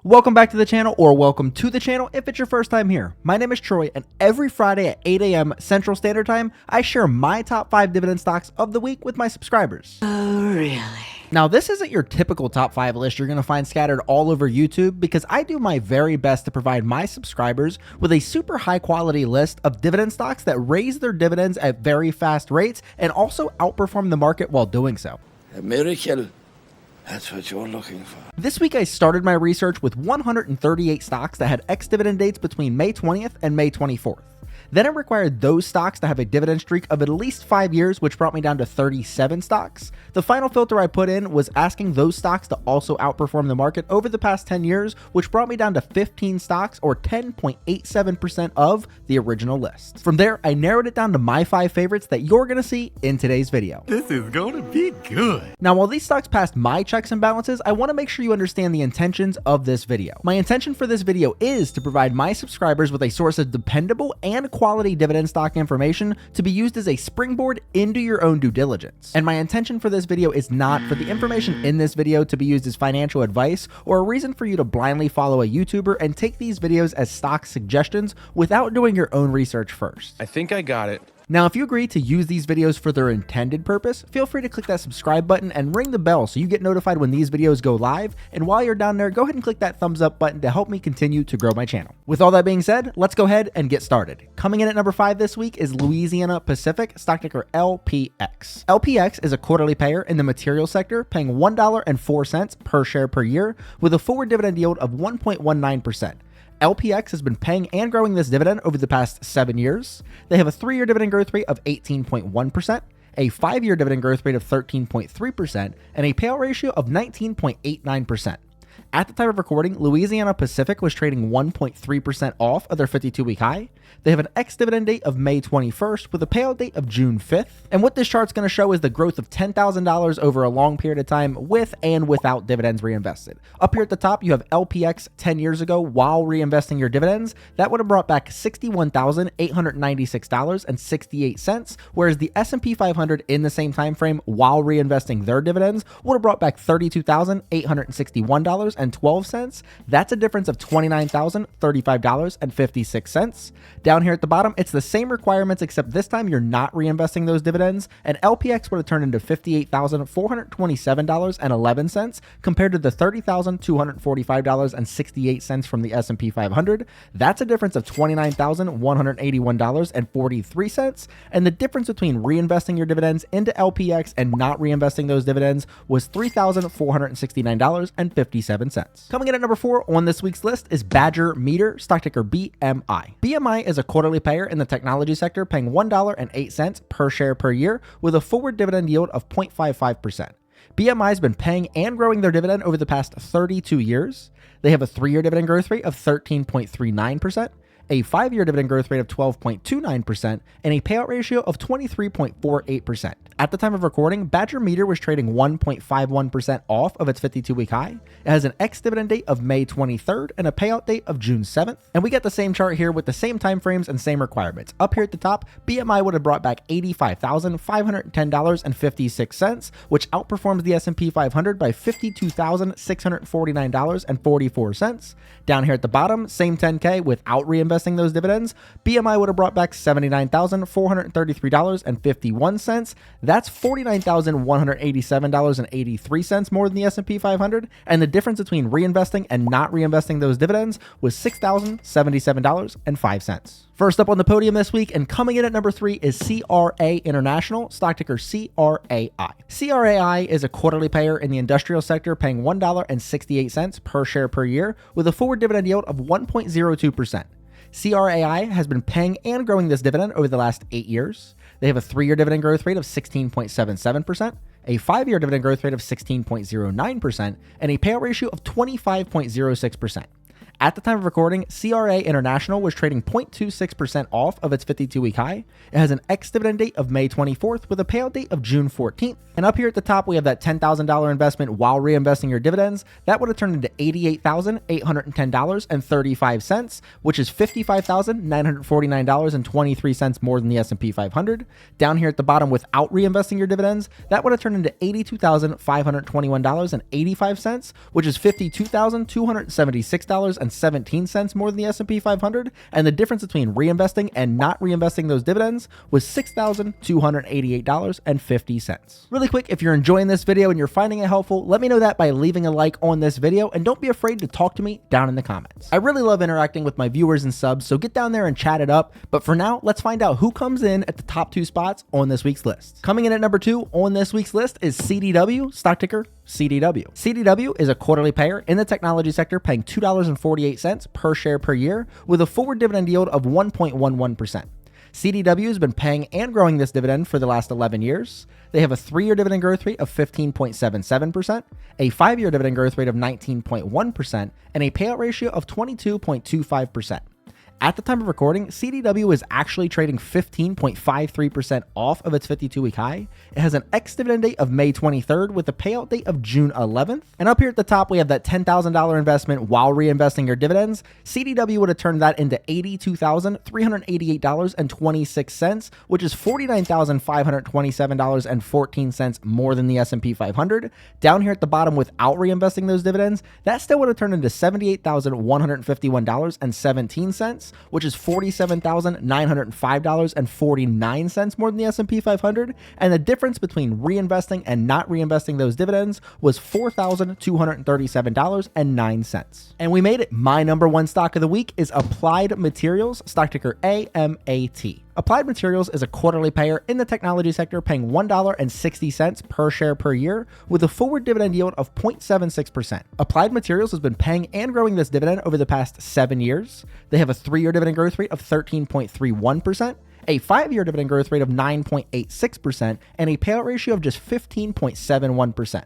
Welcome back to the channel, or welcome to the channel if it's your first time here. My name is Troy, and every Friday at 8 a.m. Central Standard Time, I share my top 5 dividend stocks of the week with my subscribers. Oh, really? Now, this isn't your typical top 5 list you're going to find scattered all over YouTube, because I do my very best to provide my subscribers with a super high quality list of dividend stocks that raise their dividends at very fast rates and also outperform the market while doing so. A miracle. That's what you're looking for. This week I started my research with 138 stocks that had ex-dividend dates between May 20th and May 24th. Then it required those stocks to have a dividend streak of at least 5 years, which brought me down to 37 stocks. The final filter I put in was asking those stocks to also outperform the market over the past 10 years, which brought me down to 15 stocks, or 10.87% of the original list. From there, I narrowed it down to my 5 favorites that you're going to see in today's video. This is going to be good. Now, while these stocks passed my checks and balances, I want to make sure you understand the intentions of this video. My intention for this video is to provide my subscribers with a source of dependable and quality dividend stock information to be used as a springboard into your own due diligence. And my intention for this video is not for the information in this video to be used as financial advice or a reason for you to blindly follow a YouTuber and take these videos as stock suggestions without doing your own research first. I think I got it. Now, if you agree to use these videos for their intended purpose, feel free to click that subscribe button and ring the bell so you get notified when these videos go live. And while you're down there, go ahead and click that thumbs up button to help me continue to grow my channel. With all that being said, let's go ahead and get started. Coming in at number 5 this week is Louisiana Pacific, stock ticker LPX. LPX is a quarterly payer in the materials sector, paying $1.04 per share per year with a forward dividend yield of 1.19%. LPX has been paying and growing this dividend over the past 7 years. They have a 3-year dividend growth rate of 18.1%, a 5-year dividend growth rate of 13.3%, and a payout ratio of 19.89%. At the time of recording, Louisiana Pacific was trading 1.3% off of their 52-week high. They have an ex-dividend date of May 21st with a payout date of June 5th. And what this chart's going to show is the growth of $10,000 over a long period of time with and without dividends reinvested. Up here at the top, you have LPX 10 years ago while reinvesting your dividends. That would have brought back $61,896.68, whereas the S&P 500 in the same time frame while reinvesting their dividends would have brought back $32,861.12. That's a difference of $29,035.56. Down here at the bottom, it's the same requirements, except this time you're not reinvesting those dividends, and LPX would have turned into $58,427.11 compared to the $30,245.68 from the S&P 500. That's a difference of $29,181.43, and the difference between reinvesting your dividends into LPX and not reinvesting those dividends was $3,469.57. Coming in at number 4 on this week's list is Badger Meter, stock ticker BMI. BMI is a quarterly payer in the technology sector, paying $1.08 per share per year with a forward dividend yield of 0.55%. BMI has been paying and growing their dividend over the past 32 years. They have a 3-year dividend growth rate of 13.39%, a 5-year dividend growth rate of 12.29%, and a payout ratio of 23.48%. At the time of recording, Badger Meter was trading 1.51% off of its 52-week high. It has an ex-dividend date of May 23rd and a payout date of June 7th. And we get the same chart here with the same time frames and same requirements. Up here at the top, BMI would have brought back $85,510.56, which outperforms the S&P 500 by $52,649.44. Down here at the bottom, same 10K without reinvesting those dividends, BMI would have brought back $79,433.51. That's $49,187.83 more than the S&P 500, and the difference between reinvesting and not reinvesting those dividends was $6,077.05. First up on the podium this week and coming in at number 3 is CRA International, stock ticker CRAI. CRAI is a quarterly payer in the industrial sector, paying $1.68 per share per year with a forward dividend yield of 1.02%. CRAI has been paying and growing this dividend over the last 8 years. They have a 3-year dividend growth rate of 16.77%, a 5-year dividend growth rate of 16.09%, and a payout ratio of 25.06%. At the time of recording, CRA International was trading 0.26% off of its 52-week high. It has an ex-dividend date of May 24th with a payout date of June 14th. And up here at the top, we have that $10,000 investment while reinvesting your dividends. That would have turned into $88,810.35, which is $55,949.23 more than the S&P 500. Down here at the bottom, without reinvesting your dividends, that would have turned into $82,521.85, which is $52,276.17 more than the S&P 500, and the difference between reinvesting and not reinvesting those dividends was $6,288.50. Really quick, if you're enjoying this video and you're finding it helpful, let me know that by leaving a like on this video, and don't be afraid to talk to me down in the comments. I really love interacting with my viewers and subs, so get down there and chat it up. But for now, let's find out who comes in at the top 2 spots on this week's list. Coming in at number 2 on this week's list is CDW, stock ticker CDW. CDW is a quarterly payer in the technology sector, paying $2.48 per share per year with a forward dividend yield of 1.11%. CDW has been paying and growing this dividend for the last 11 years. They have a 3-year dividend growth rate of 15.77%, a 5-year dividend growth rate of 19.1%, and a payout ratio of 22.25%. At the time of recording, CDW is actually trading 15.53% off of its 52-week high. It has an ex-dividend date of May 23rd with a payout date of June 11th. And up here at the top, we have that $10,000 investment while reinvesting your dividends. CDW would have turned that into $82,388.26, which is $49,527.14 more than the S&P 500. Down here at the bottom, without reinvesting those dividends, that still would have turned into $78,151.17. Which is $47,905.49 more than the S&P 500, and the difference between reinvesting and not reinvesting those dividends was $4,237.09. And we made it. My number 1 stock of the week is Applied Materials, stock ticker AMAT. Applied Materials is a quarterly payer in the technology sector, paying $1.60 per share per year with a forward dividend yield of 0.76%. Applied Materials has been paying and growing this dividend over the past 7 years. They have a 3-year dividend growth rate of 13.31%, a 5-year dividend growth rate of 9.86%, and a payout ratio of just 15.71%.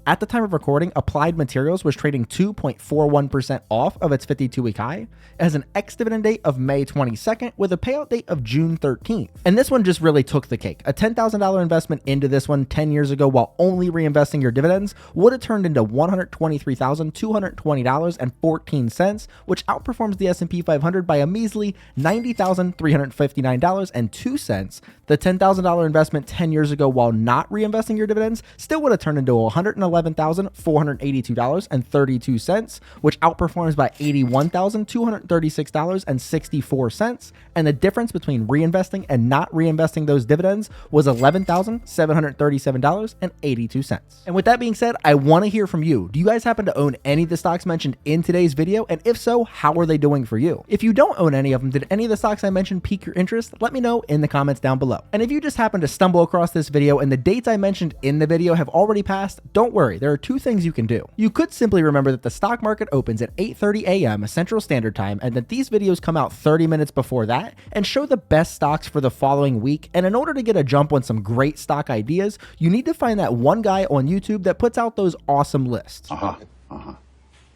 At the time of recording, Applied Materials was trading 2.41% off of its 52-week high. It has an ex-dividend date of May 22nd with a payout date of June 13th. And this one just really took the cake. A $10,000 investment into this one 10 years ago while only reinvesting your dividends would have turned into $123,220.14, which outperforms the S&P 500 by a measly $90,359.02. The $10,000 investment 10 years ago while not reinvesting your dividends still would have turned into $111,482.32, which outperforms by $81,236.64, and the difference between reinvesting and not reinvesting those dividends was $11,737.82. And with that being said, I want to hear from you. Do you guys happen to own any of the stocks mentioned in today's video? And if so, how are they doing for you? If you don't own any of them, did any of the stocks I mentioned pique your interest? Let me know in the comments down below. And if you just happen to stumble across this video and the dates I mentioned in the video have already passed, don't worry, there are 2 things you can do. You could simply remember that the stock market opens at 8:30 a.m. Central Standard Time and that these videos come out 30 minutes before that and show the best stocks for the following week. And in order to get a jump on some great stock ideas, you need to find that one guy on YouTube that puts out those awesome lists.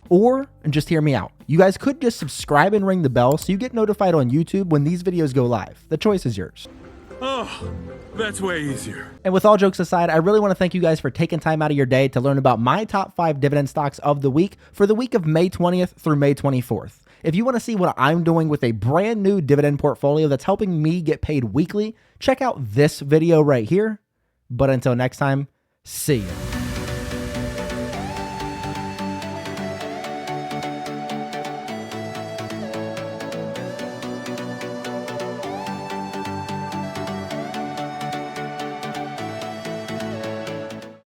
Or, and just hear me out, you guys could just subscribe and ring the bell so you get notified on YouTube when these videos go live. The choice is yours. Oh, that's way easier. And with all jokes aside, I really want to thank you guys for taking time out of your day to learn about my top 5 dividend stocks of the week for the week of May 20th through May 24th. If you want to see what I'm doing with a brand new dividend portfolio that's helping me get paid weekly, check out this video right here. But until next time, see ya.